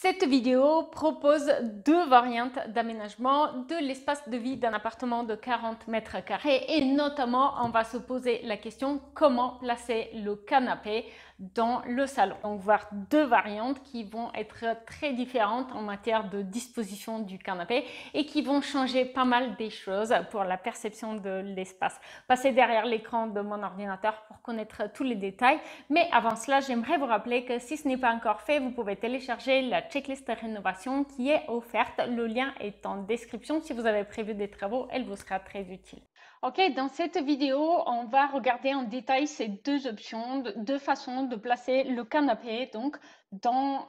Cette vidéo propose deux variantes d'aménagement de l'espace de vie d'un appartement de 40 mètres carrés et notamment on va se poser la question comment placer le canapé dans le salon. Donc voir deux variantes qui vont être très différentes en matière de disposition du canapé et qui vont changer pas mal des choses pour la perception de l'espace. Passez derrière l'écran de mon ordinateur pour connaître tous les détails, mais avant cela j'aimerais vous rappeler que si ce n'est pas encore fait, vous pouvez télécharger la checklist de rénovation qui est offerte. Le lien est en description. Si vous avez prévu des travaux, elle vous sera très utile. Ok, dans cette vidéo, on va regarder en détail ces deux options, deux façons de placer le canapé donc dans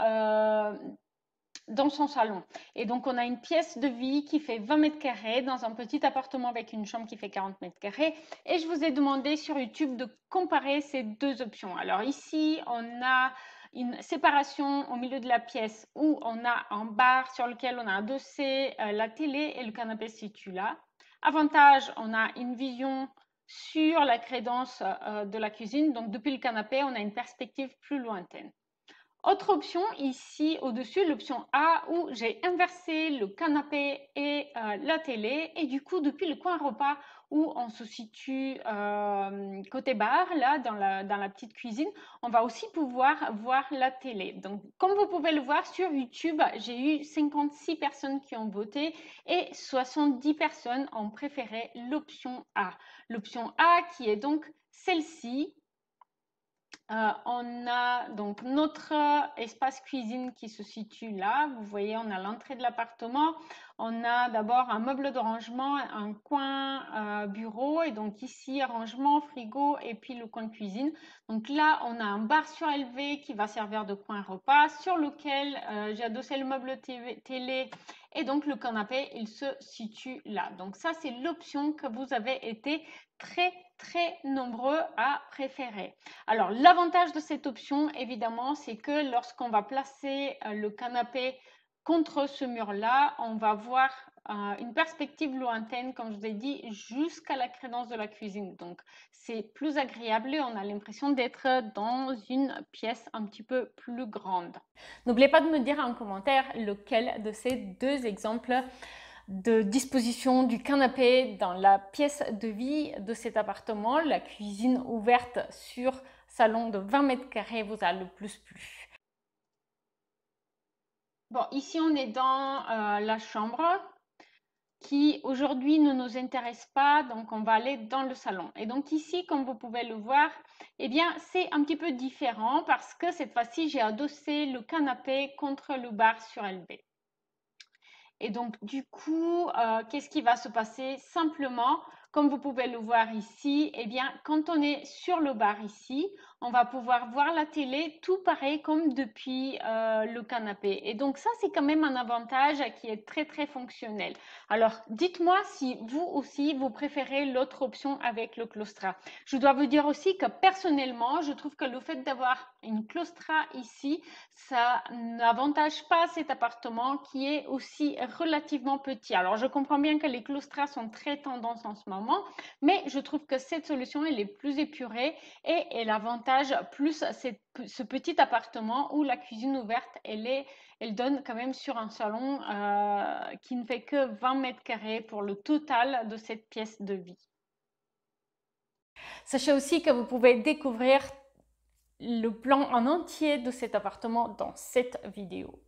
son salon. Et donc, on a une pièce de vie qui fait 20 mètres carrés dans un petit appartement avec une chambre qui fait 40 mètres carrés. Et je vous ai demandé sur YouTube de comparer ces deux options. Alors ici, on a une séparation au milieu de la pièce où on a un bar sur lequel on a adossé la télé et le canapé se situe là. Avantage, on a une vision sur la crédence de la cuisine. Donc, depuis le canapé, on a une perspective plus lointaine. Autre option ici au-dessus, l'option A où j'ai inversé le canapé et la télé et du coup depuis le coin repas où on se situe côté bar, là dans la petite cuisine, on va aussi pouvoir voir la télé. Donc comme vous pouvez le voir sur YouTube, j'ai eu 56 personnes qui ont voté et 70 personnes ont préféré l'option A. L'option A qui est donc celle-ci. On a donc notre espace cuisine qui se situe là. Vous voyez, on a l'entrée de l'appartement. On a d'abord un meuble de rangement, un coin bureau et donc ici rangement, frigo et puis le coin cuisine. Donc là, on a un bar surélevé qui va servir de coin repas sur lequel j'ai adossé le meuble télé et donc le canapé, il se situe là. Donc ça, c'est l'option que vous avez été très nombreux à préférer. Alors l'avantage de cette option évidemment c'est que lorsqu'on va placer le canapé contre ce mur là, on va voir une perspective lointaine comme je vous ai dit jusqu'à la crédence de la cuisine, donc c'est plus agréable et on a l'impression d'être dans une pièce un petit peu plus grande. N'oubliez pas de me dire en commentaire lequel de ces deux exemples de disposition du canapé dans la pièce de vie de cet appartement, la cuisine ouverte sur salon de 20 mètres carrés vous a le plus plu. Bon, ici on est dans la chambre qui aujourd'hui ne nous intéresse pas, donc on va aller dans le salon. Et donc ici, comme vous pouvez le voir, eh bien c'est un petit peu différent parce que cette fois-ci j'ai adossé le canapé contre le bar surélevé. Et donc, du coup, qu'est-ce qui va se passer? Simplement, comme vous pouvez le voir ici, eh bien, quand on est sur le bar ici, on va pouvoir voir la télé tout pareil comme depuis le canapé. Et donc, ça, c'est quand même un avantage qui est très fonctionnel. Alors, dites-moi si vous aussi, vous préférez l'autre option avec le claustrat. Je dois vous dire aussi que personnellement, je trouve que le fait d'avoir une claustrat ici, ça n'avantage pas cet appartement qui est aussi relativement petit. Alors, je comprends bien que les claustras sont très tendance en ce moment, mais je trouve que cette solution, elle est plus épurée et elle avantage plus ce petit appartement où la cuisine ouverte, elle donne quand même sur un salon qui ne fait que 20 mètres carrés pour le total de cette pièce de vie. Sachez aussi que vous pouvez découvrir le plan en entier de cet appartement dans cette vidéo.